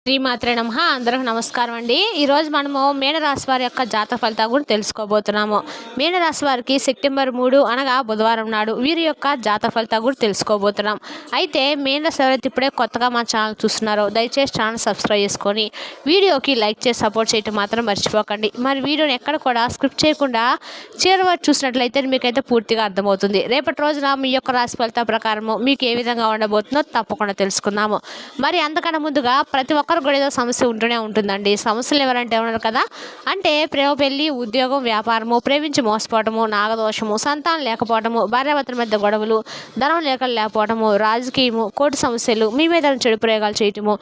శ్రీమాత్రే నమః. అందరికి నమస్కారం అండి. ఈరోజు మనము మీనరాశి వారి యొక్క జాతక ఫలితాలు కూడా తెలుసుకోబోతున్నాము. మీనరాశి వారికి సెప్టెంబర్ 3 అనగా బుధవారం నాడు వీరి యొక్క జాతక ఫలితాలు కూడా తెలుసుకోబోతున్నాం. అయితే మీనరాశి ఎవరైతే ఇప్పుడే కొత్తగా మా ఛానల్ చూస్తున్నారో దయచేసి ఛానల్ సబ్స్క్రైబ్ చేసుకొని వీడియోకి లైక్ చేసి సపోర్ట్ చేయటం మాత్రం మర్చిపోకండి. మరి వీడియోని ఎక్కడ కూడా స్క్రిప్ట్ చేయకుండా చివరి వరకు చూసినట్లయితే మీకైతే పూర్తిగా అర్థమవుతుంది. రేపటి రోజున మీ యొక్క రాశి ఫలితాల ప్రకారము మీకు ఏ విధంగా ఉండబోతుందో తప్పకుండా తెలుసుకుందాము. మరి అంతకన్నా ముందుగా ప్రతి ఒక్కరు కూడా ఏదో సమస్య ఉంటూనే ఉంటుందండి. సమస్యలు ఎవరంటే ఉన్నారు కదా, అంటే ప్రేమ, పెళ్లి, ఉద్యోగం, వ్యాపారము, ప్రేమించి మోసపోవటము, నాగదోషము, సంతానం లేకపోవటము, భార్యాభర్తల మధ్య గొడవలు, ధనం లేకపోవటము, రాజకీయము, కోర్టు సమస్యలు, మీ మీద చెడు ప్రయోగాలు చేయటము,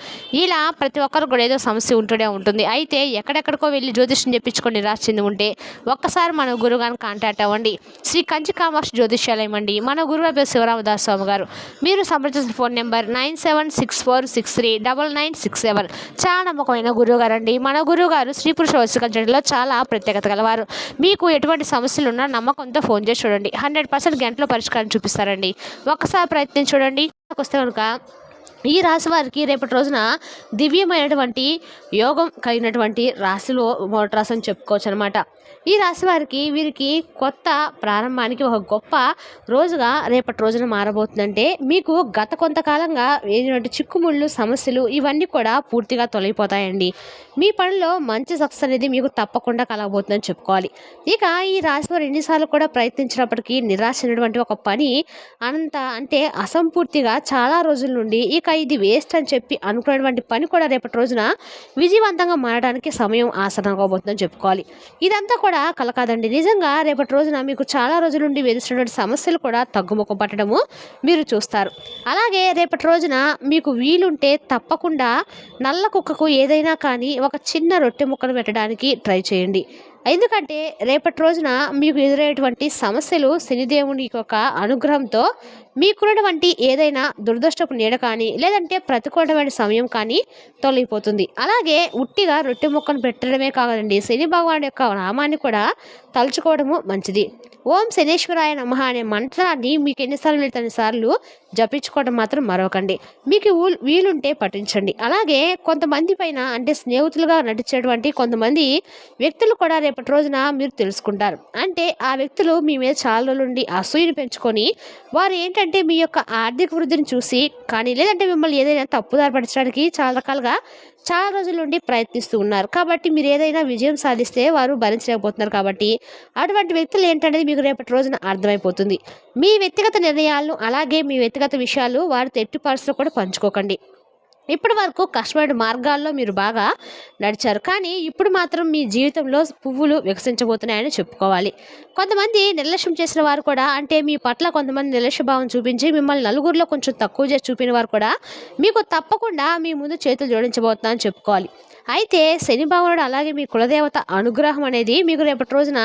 ఇలా ప్రతి ఒక్కరు కూడా ఏదో సమస్య ఉంటూనే ఉంటుంది. అయితే ఎక్కడెక్కడికో వెళ్ళి జ్యోతిష్యం చెప్పించుకొని నిరాశ చెంది ఉంటే ఒక్కసారి మన గురుగారిని కాంటాక్ట్ అవ్వండి. శ్రీ కంచి కామాక్షి జ్యోతిష్యాలయం అండి. మన గురువు పేరు శివరామదాస్ స్వామి గారు. మీరు సంప్రదించిన ఫోన్ నెంబర్ 9764639967. చాలా నమ్మకమైన గురువు గారు అండి. మన గురువు గారు స్త్రీ పురుష వశీకరణలో చాలా ప్రత్యేకత గలవారు. మీకు ఎటువంటి సమస్యలు ఉన్నా నమ్మకంతో ఫోన్ చేసి చూడండి. 100% గంటలో పరిష్కారం చూపిస్తారండి. ఒక్కసారి ప్రయత్నించి చూడండి. వస్తే కనుక ఈ రాశి వారికి రేపటి రోజున దివ్యమైనటువంటి యోగం కలిగినటువంటి రాశిలో మొదటి రాశి అని చెప్పుకోవచ్చు అనమాట. ఈ రాశి వారికి వీరికి కొత్త ప్రారంభానికి ఒక గొప్ప రోజుగా రేపటి రోజున మారబోతుందంటే మీకు గత కొంతకాలంగా ఏటువంటి చిక్కుముళ్ళు, సమస్యలు ఇవన్నీ కూడా పూర్తిగా తొలగిపోతాయండి. మీ పనిలో మంచి సక్సెస్ అనేది మీకు తప్పకుండా కలగబోతుందని చెప్పుకోవాలి. ఇక ఈ రాశి వారు ఎన్నిసార్లు కూడా ప్రయత్నించినప్పటికీ నిరాశ అయినటువంటి ఒక పని అంటే అసంపూర్తిగా చాలా రోజుల నుండి ఇక ఇది వేస్ట్ అని చెప్పి అనుకున్నటువంటి పని కూడా రేపటి రోజున విజయవంతంగా మారడానికి సమయం ఆసనంగా పోతుందని చెప్పుకోవాలి. ఇదంతా కూడా కల కాదండి. నిజంగా రేపటి రోజున మీకు చాలా రోజుల నుండి వేధిస్తున్నటువంటి సమస్యలు కూడా తగ్గుముఖం పట్టడము మీరు చూస్తారు. అలాగే రేపటి రోజున మీకు వీలుంటే తప్పకుండా నల్ల కుక్కకు ఏదైనా కానీ ఒక చిన్న రొట్టె ముక్కను పెట్టడానికి ట్రై చేయండి. ఎందుకంటే రేపటి రోజున మీకు ఎదురయ్యేటువంటి సమస్యలు శనిదేవుని యొక్క అనుగ్రహంతో మీకున్నటువంటి ఏదైనా దురదృష్టపు నీడ కానీ లేదంటే ప్రతికూలమైన సమయం కానీ తొలగిపోతుంది. అలాగే ఉట్టిగా రొట్టె ముక్కను పెట్టడమే కాదండి, శని భగవాన్ యొక్క నామాన్ని కూడా తలుచుకోవడము మంచిది. ఓం శనేశ్వరాయ నమః అనే మంత్రాన్ని మీకు ఎన్నిసార్లు జపించుకోవడం మాత్రం మరొకండి. మీకు వీలుంటే పఠించండి. అలాగే కొంతమంది పైన అంటే స్నేహితులుగా నటించేటువంటి కొంతమంది వ్యక్తులు కూడా రేపటి రోజున మీరు తెలుసుకుంటారు. అంటే ఆ వ్యక్తులు మీ మీద చాలా రోజుల నుండి అసూయను పెంచుకొని వారు ఏంటంటే మీ యొక్క ఆర్థిక వృద్ధిని చూసి కానీ లేదంటే మిమ్మల్ని ఏదైనా తప్పుదారి పడించడానికి చాలా రోజుల నుండి ప్రయత్నిస్తూ ఉన్నారు. కాబట్టి మీరు ఏదైనా విజయం సాధిస్తే వారు భరించలేకపోతున్నారు. కాబట్టి అటువంటి వ్యక్తులు ఏంటనేది మీకు రేపటి రోజున అర్థమైపోతుంది. మీ వ్యక్తిగత నిర్ణయాలను అలాగే మీ వ్యక్తిగత విషయాలు వారితో ఎట్టి పరిస్థితుల్లో కూడా పంచుకోకండి. ఇప్పటి వరకు కష్టమైన మార్గాల్లో మీరు బాగా నడిచారు, కానీ ఇప్పుడు మాత్రం మీ జీవితంలో పువ్వులు వికసించబోతున్నాయని చెప్పుకోవాలి. కొంతమంది నిర్లక్ష్యం చేసిన వారు కూడా అంటే మీ పట్ల కొంతమంది నిర్లక్ష్య భావం చూపించి మిమ్మల్ని నలుగురిలో కొంచెం తక్కువ చేసి చూపిన వారు కూడా మీకు తప్పకుండా మీ ముందు చేతులు జోడించబోతున్నారని చెప్పుకోవాలి. అయితే శని భగవానుడు అలాగే మీ కులదేవత అనుగ్రహం అనేది మీకు రేపటి రోజున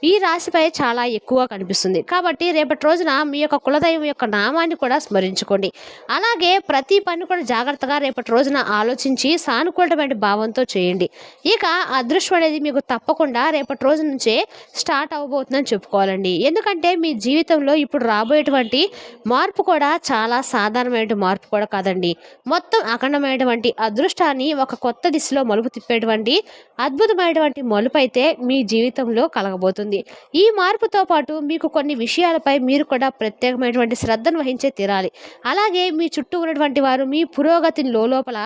ఈ రాశిపై చాలా ఎక్కువగా కనిపిస్తుంది. కాబట్టి రేపటి రోజున మీ యొక్క కులదైవం యొక్క నామాన్ని కూడా స్మరించుకోండి. అలాగే ప్రతి పని కూడా జాగ్రత్తగా రేపటి రోజున ఆలోచించి సానుకూలమైన భావంతో చేయండి. ఇక అదృష్టం అనేది మీకు తప్పకుండా రేపటి రోజు నుంచే స్టార్ట్ అవ్వబోతుందని చెప్పుకోవాలండి. ఎందుకంటే మీ జీవితంలో ఇప్పుడు రాబోయేటువంటి మార్పు కూడా చాలా సాధారణమైన మార్పు కూడా కాదండి. మొత్తం అఖండమైనటువంటి అదృష్టాన్ని ఒక కొత్త దిశలో మలుపు తిప్పేటువంటి అద్భుతమైనటువంటి మలుపు అయితే మీ జీవితంలో కలగబోతుంది. ఈ మార్పుతో పాటు మీకు కొన్ని విషయాలపై మీరు కూడా ప్రత్యేకమైనటువంటి శ్రద్ధను వహించే తీరాలి. అలాగే మీ చుట్టూ ఉన్నటువంటి వారు మీ పురోగతిని లోపల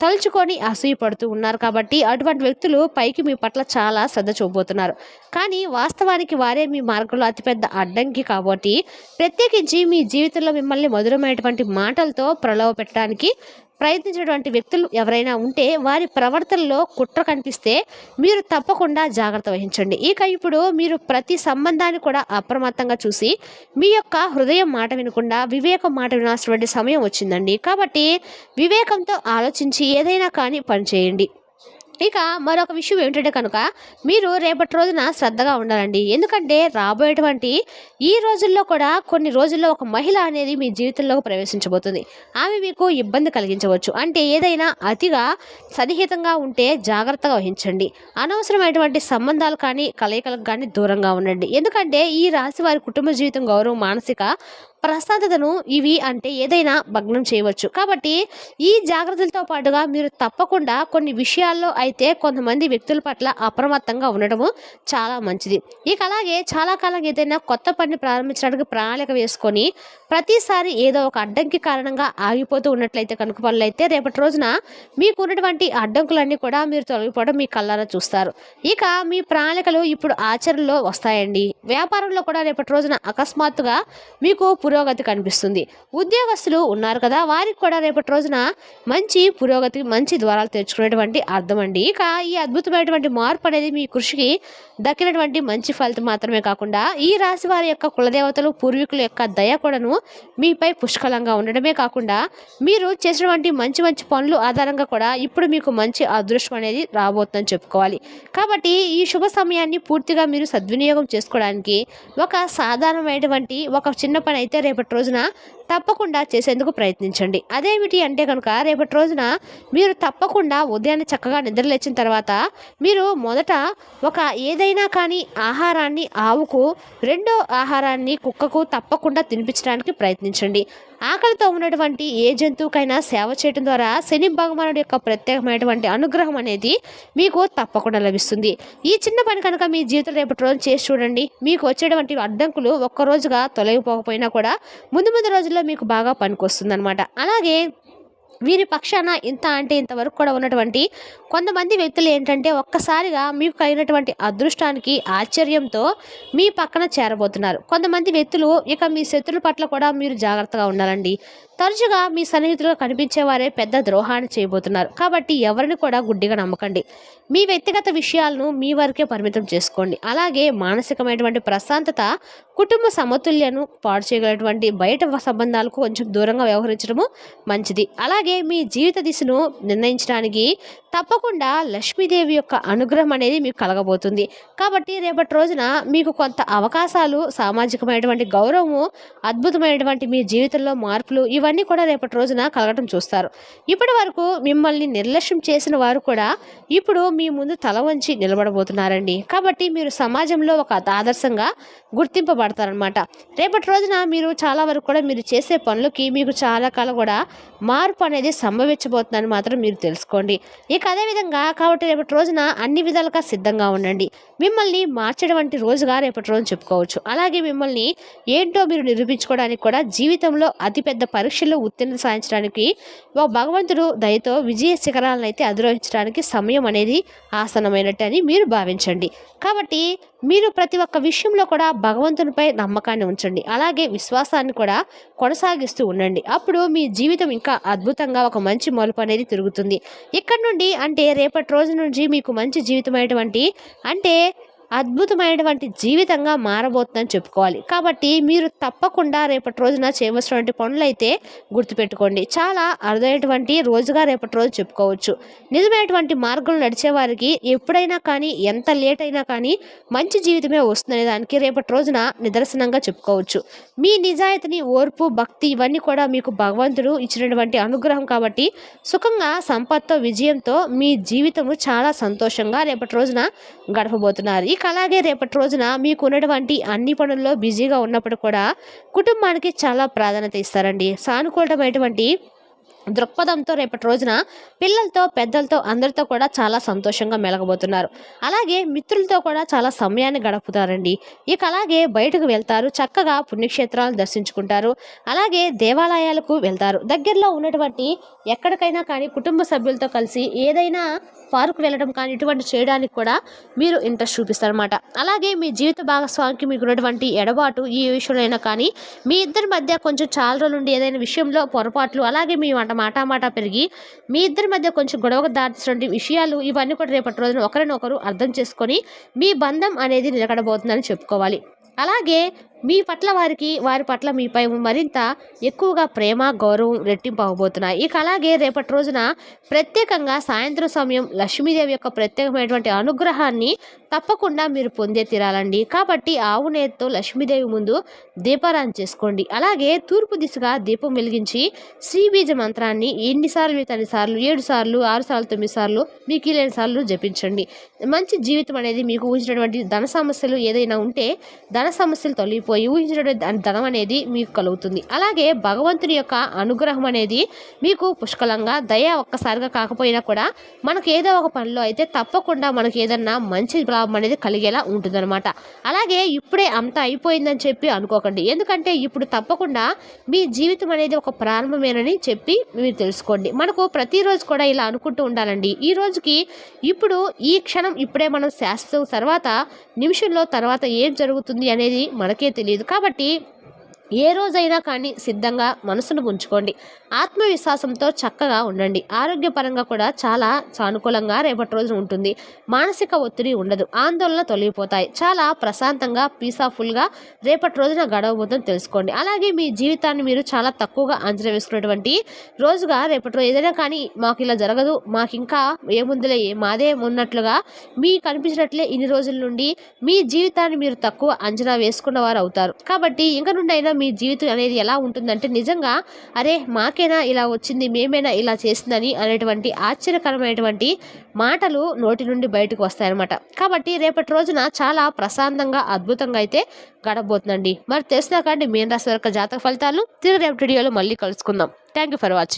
తలుచుకొని అసూయపడుతూ ఉన్నారు. కాబట్టి అటువంటి వ్యక్తులు పైకి మీ పట్ల చాలా శ్రద్ధ చూపబోతున్నారు, కానీ వాస్తవానికి వారే మీ మార్గంలో అతిపెద్ద అడ్డంకి. కాబట్టి ప్రత్యేకించి మీ జీవితంలో మిమ్మల్ని మధురమైనటువంటి మాటలతో ప్రలోభ పెట్టడానికి ప్రయత్నించినటువంటి వ్యక్తులు ఎవరైనా ఉంటే వారి ప్రవర్తనలో కుట్ర కనిపిస్తే మీరు తప్పకుండా జాగ్రత్త వహించండి. ఇక ఇప్పుడు మీరు ప్రతి సంబంధాన్ని కూడా అప్రమత్తంగా చూసి మీ యొక్క హృదయం మాట వినకుండా వివేకం మాట వినాల్సినటువంటి సమయం వచ్చిందండి. కాబట్టి వివేకంతో ఆలోచించి ఏదైనా కానీ పని చేయండి. ఇక మరొక విషయం ఏమిటంటే కనుక మీరు రేపటి రోజున శ్రద్ధగా ఉండాలండి. ఎందుకంటే రాబోయేటువంటి ఈ రోజుల్లో కూడా కొన్ని రోజుల్లో ఒక మహిళ అనేది మీ జీవితంలోకి ప్రవేశించబోతుంది. ఆమె మీకు ఇబ్బంది కలిగించవచ్చు. అంటే ఏదైనా అతిగా సన్నిహితంగా ఉంటే జాగ్రత్తగా వహించండి. అనవసరమైనటువంటి సంబంధాలు కానీ కలయికలకు కానీ దూరంగా ఉండండి. ఎందుకంటే ఈ రాశి వారి కుటుంబ జీవితం, గౌరవం, మానసిక ప్రశాంతతను ఇవి అంటే ఏదైనా భగ్నం చేయవచ్చు. కాబట్టి ఈ జాగ్రత్తలతో పాటుగా మీరు తప్పకుండా కొన్ని విషయాల్లో అయితే కొంతమంది వ్యక్తుల పట్ల అప్రమత్తంగా ఉండడము చాలా మంచిది. ఇక అలాగే చాలా కాలం ఏదైనా కొత్త పనిని ప్రారంభించడానికి ప్రణాళిక వేసుకొని ప్రతిసారి ఏదో ఒక అడ్డంకి కారణంగా ఆగిపోతూ ఉన్నట్లయితే కనుక పనులైతే రేపటి రోజున మీకు ఉన్నటువంటి అడ్డంకులన్నీ కూడా మీరు తొలగిపోవడం మీ కళ్ళారా చూస్తారు. ఇక మీ ప్రణాళికలు ఇప్పుడు ఆచరణలో వస్తాయండి. వ్యాపారంలో కూడా రేపటి రోజున అకస్మాత్తుగా మీకు పురోగతి కనిపిస్తుంది. ఉద్యోగస్తులు ఉన్నారు కదా, వారికి కూడా రేపటి రోజున మంచి పురోగతి, మంచి ద్వారాలు తెరుచుకునేటువంటి అర్థం అండి. ఇక ఈ అద్భుతమైనటువంటి మార్పు అనేది మీ కృషికి దక్కినటువంటి మంచి ఫలితం మాత్రమే కాకుండా ఈ రాశి వారి యొక్క కులదేవతలు, పూర్వీకుల యొక్క దయ కూడాను మీపై పుష్కలంగా ఉండడమే కాకుండా మీరు చేసినటువంటి మంచి మంచి పనులు ఆధారంగా కూడా ఇప్పుడు మీకు మంచి అదృష్టం అనేది రాబోతుందని చెప్పుకోవాలి. కాబట్టి ఈ శుభ సమయాన్ని పూర్తిగా మీరు సద్వినియోగం చేసుకోవడానికి ఒక సాధారణమైనటువంటి ఒక చిన్న పని అయితే రేపటి రోజున తప్పకుండా చేసేందుకు ప్రయత్నించండి. అదేమిటి అంటే కనుక రేపటి రోజున మీరు తప్పకుండా ఉదయాన్నే చక్కగా నిద్రలేచిన తర్వాత మీరు మొదట ఒక ఏదైనా కానీ ఆహారాన్ని ఆవుకు, రెండో ఆహారాన్ని కుక్కకు తప్పకుండా తినిపించడానికి ప్రయత్నించండి. ఆకలితో ఉన్నటువంటి ఏ జంతువుకైనా సేవ చేయడం ద్వారా శని భగవానుడి యొక్క ప్రత్యేకమైనటువంటి అనుగ్రహం అనేది మీకు తప్పకుండా లభిస్తుంది. ఈ చిన్న పని కనుక మీ జీవితం రేపటి రోజు చేసి చూడండి. మీకు వచ్చేటువంటి అడ్డంకులు ఒక్కరోజుగా తొలగిపోకపోయినా కూడా ముందు ముందు రోజుల్లో మీకు బాగా పనికొస్తుంది అనమాట. అలాగే వీరి పక్షాన ఇంత అంటే ఇంతవరకు కూడా ఉన్నటువంటి కొంతమంది వ్యక్తులు ఏంటంటే ఒక్కసారిగా మీకు కలిగినటువంటి అదృష్టానికి ఆశ్చర్యంతో మీ పక్కన చేరబోతున్నారు. కొంతమంది వ్యక్తులు ఇక మీ శత్రుల పట్ల కూడా మీరు జాగ్రత్తగా ఉండాలండి. తరచుగా మీ సన్నిహితులుగా కనిపించేవారే పెద్ద ద్రోహాన్ని చేయబోతున్నారు. కాబట్టి ఎవరిని కూడా గుడ్డిగా నమ్మకండి. మీ వ్యక్తిగత విషయాలను మీ వరకే పరిమితం చేసుకోండి. అలాగే మానసికమైనటువంటి ప్రశాంతత, కుటుంబ సమతుల్యను పాడు చేయగలటువంటి బయట సంబంధాలకు కొంచెం దూరంగా వ్యవహరించడము మంచిది. అలాగే మీ జీవిత దిశను నిర్ణయించడానికి తప్పకుండా లక్ష్మీదేవి యొక్క అనుగ్రహం అనేది మీకు కలగబోతుంది. కాబట్టి రేపటి రోజున మీకు కొంత అవకాశాలు, సామాజికమైనటువంటి గౌరవము, అద్భుతమైనటువంటి మీ జీవితంలో మార్పులు ఇవన్నీ కూడా రేపటి రోజున కలగటం చూస్తారు. ఇప్పటి వరకు మిమ్మల్ని నిర్లక్ష్యం చేసిన వారు కూడా ఇప్పుడు మీ ముందు తల వంచి నిలబడబోతున్నారండి. కాబట్టి మీరు సమాజంలో ఒక ఆదర్శంగా గుర్తింపబడతారనమాట. రేపటి రోజున మీరు చాలా వరకు కూడా మీరు చేసే పనులకి మీకు చాలా కాలం కూడా మార్పు అనేది సంభవించబోతుందని మాత్రం మీరు తెలుసుకోండి. ఇక అదేవిధంగా కాబట్టి రేపటి రోజున అన్ని విధాలుగా సిద్ధంగా ఉండండి. మిమ్మల్ని మార్చడం రోజుగా రేపటి రోజు చెప్పుకోవచ్చు. అలాగే మిమ్మల్ని ఏంటో మీరు నిరూపించుకోవడానికి కూడా జీవితంలో అతిపెద్ద పరీక్షల్లో ఉత్తీర్ణత సాధించడానికి భగవంతుడు దయతో విజయ శిఖరాలను అయితే అధిరోహించడానికి సమయం అనేది ఆసన్నమైనట్టు అని మీరు భావించండి. కాబట్టి మీరు ప్రతి ఒక్క విషయంలో కూడా భగవంతునిపై నమ్మకాన్ని ఉంచండి. అలాగే విశ్వాసాన్ని కూడా కొనసాగిస్తూ ఉండండి. అప్పుడు మీ జీవితం ఇంకా అద్భుతంగా ఒక మంచి మలుపు అనేది తిరుగుతుంది. ఇక్కడ నుండి అంటే రేపటి రోజు నుంచి మీకు మంచి జీవితమైనటువంటి అంటే అద్భుతమైనటువంటి జీవితంగా మారబోతుందని చెప్పుకోవాలి. కాబట్టి మీరు తప్పకుండా రేపటి రోజున చేయవలసినటువంటి పనులైతే గుర్తుపెట్టుకోండి. చాలా అరుదైనటువంటి రోజుగా రేపటి రోజు చెప్పుకోవచ్చు. నిజమైనటువంటి మార్గంలో నడిచే వారికి ఎప్పుడైనా కానీ ఎంత లేట్ అయినా కానీ మంచి జీవితమే వస్తుందనే దానికి రేపటి రోజున నిదర్శనంగా చెప్పుకోవచ్చు. మీ నిజాయితీని, ఓర్పు, భక్తి ఇవన్నీ కూడా మీకు భగవంతుడు ఇచ్చినటువంటి అనుగ్రహం. కాబట్టి సుఖంగా, సంపత్తో, విజయంతో మీ జీవితము చాలా సంతోషంగా రేపటి రోజున గడపబోతున్నారు. ఇక అలాగే రేపటి రోజున మీకు ఉన్నటువంటి అన్ని పనుల్లో బిజీగా ఉన్నప్పుడు కూడా కుటుంబానికి చాలా ప్రాధాన్యత ఇస్తారండి. సానుకూలమైనటువంటి దృక్పథంతో రేపటి రోజున పిల్లలతో, పెద్దలతో అందరితో కూడా చాలా సంతోషంగా మెలగబోతున్నారు. అలాగే మిత్రులతో కూడా చాలా సమయాన్ని గడుపుతారండి. ఇక అలాగే బయటకు వెళ్తారు, చక్కగా పుణ్యక్షేత్రాలను దర్శించుకుంటారు. అలాగే దేవాలయాలకు వెళ్తారు. దగ్గరలో ఉన్నటువంటి ఎక్కడికైనా కానీ కుటుంబ సభ్యులతో కలిసి ఏదైనా పార్కు వెళ్ళడం కానీ ఇటువంటి చేయడానికి కూడా మీరు ఇంట్రెస్ట్ చూపిస్తారన్నమాట. అలాగే మీ జీవిత భాగస్వామికి మీకు ఉన్నటువంటి ఎడబాటు ఈ విషయంలో కానీ మీ ఇద్దరి మధ్య కొంచెం చాలా రోజుల నుండి ఏదైనా విషయంలో పొరపాట్లు, అలాగే మీ మాట పెరిగి మీ ఇద్దరి మధ్య కొంచెం గొడవకు దాటినటువంటి విషయాలు ఇవన్నీ కూడా రేపటి రోజున ఒకరినొకరు అర్థం చేసుకొని మీ బంధం అనేది నిలకడబోతుందని చెప్పుకోవాలి. అలాగే మీ పట్ల వారి పట్ల మీపై మరింత ఎక్కువగా ప్రేమ, గౌరవం రెట్టింపు అవబోతున్నాయి. ఇక అలాగే రేపటి రోజున ప్రత్యేకంగా సాయంత్రం సమయం లక్ష్మీదేవి యొక్క ప్రత్యేకమైనటువంటి అనుగ్రహాన్ని తప్పకుండా మీరు పొందే తీరాలండి. కాబట్టి ఆవు నేతితో లక్ష్మీదేవి ముందు దీపారాధన చేసుకోండి. అలాగే తూర్పు దిశగా దీపం వెలిగించి శ్రీబీజ మంత్రాన్ని ఎన్నిసార్లు వీలైతే అన్నిసార్లు 7 సార్లు, 6 సార్లు, 9 సార్లు మీకు వీలైన సార్లు జపించండి. మంచి జీవితం అనేది మీకు ఊహించినటువంటి ధన సమస్యలు ఏదైనా ఉంటే ధన సమస్యలు తొలగిపోయి ఊహించినటువంటి ధనం అనేది మీకు కలుగుతుంది. అలాగే భగవంతుని యొక్క అనుగ్రహం అనేది మీకు పుష్కలంగా దయ ఒక్కసారిగా కాకపోయినా కూడా మనకు ఏదో ఒక పనిలో అయితే తప్పకుండా మనకి ఏదన్నా మంచి లాభం అనేది కలిగేలా ఉంటుందన్నమాట. అలాగే ఇప్పుడే అంతా అయిపోయిందని చెప్పి అనుకోకండి. ఎందుకంటే ఇప్పుడు తప్పకుండా మీ జీవితం అనేది ఒక ప్రారంభమేనని చెప్పి మీరు తెలుసుకోండి. మనకు ప్రతిరోజు కూడా ఇలా అనుకుంటూ ఉండాలండి. ఈ రోజుకి ఇప్పుడు ఈ క్షణం ఇప్పుడే మనం శాశ్వతం, తర్వాత నిమిషంలో తర్వాత ఏం జరుగుతుంది అనేది మనకే తెలియదు. కాబట్టి ఏ రోజైనా కానీ సిద్ధంగా మనసును ఉంచుకోండి. ఆత్మవిశ్వాసంతో చక్కగా ఉండండి. ఆరోగ్యపరంగా కూడా చాలా సానుకూలంగా రేపటి రోజున ఉంటుంది. మానసిక ఒత్తిడి ఉండదు. ఆందోళన తొలగిపోతాయి. చాలా ప్రశాంతంగా పీస్ఫుల్గా రేపటి రోజున గడవబోతుందని తెలుసుకోండి. అలాగే మీ జీవితాన్ని మీరు చాలా తక్కువగా అంచనా వేసుకున్నటువంటి రోజుగా రేపటి రోజు ఏదైనా కానీ మాకు ఇలా జరగదు, మాకు ఇంకా ఏముందిలే మాదే ఉన్నట్లుగా మీకు అనిపించినట్లే ఇన్ని రోజుల నుండి మీ జీవితాన్ని మీరు తక్కువ అంచనా వేసుకున్న వారు అవుతారు. కాబట్టి ఇంక నుండి అయినా మీ జీవితం అనేది ఎలా ఉంటుందంటే నిజంగా అరే మాకేనా ఇలా వచ్చింది, మేమేనా ఇలా చేసిందని అనేటువంటి ఆశ్చర్యకరమైనటువంటి మాటలు నోటి నుండి బయటకు వస్తాయన్నమాట. కాబట్టి రేపటి రోజున చాలా ప్రశాంతంగా అద్భుతంగా అయితే గడబోతుందండి. మరి తెలిసినా కానీ మీన రాశి వారి జాతక ఫలితాలు తిరిగి రేపటి వీడియోలో మళ్ళీ కలుసుకుందాం. Thank you for watching.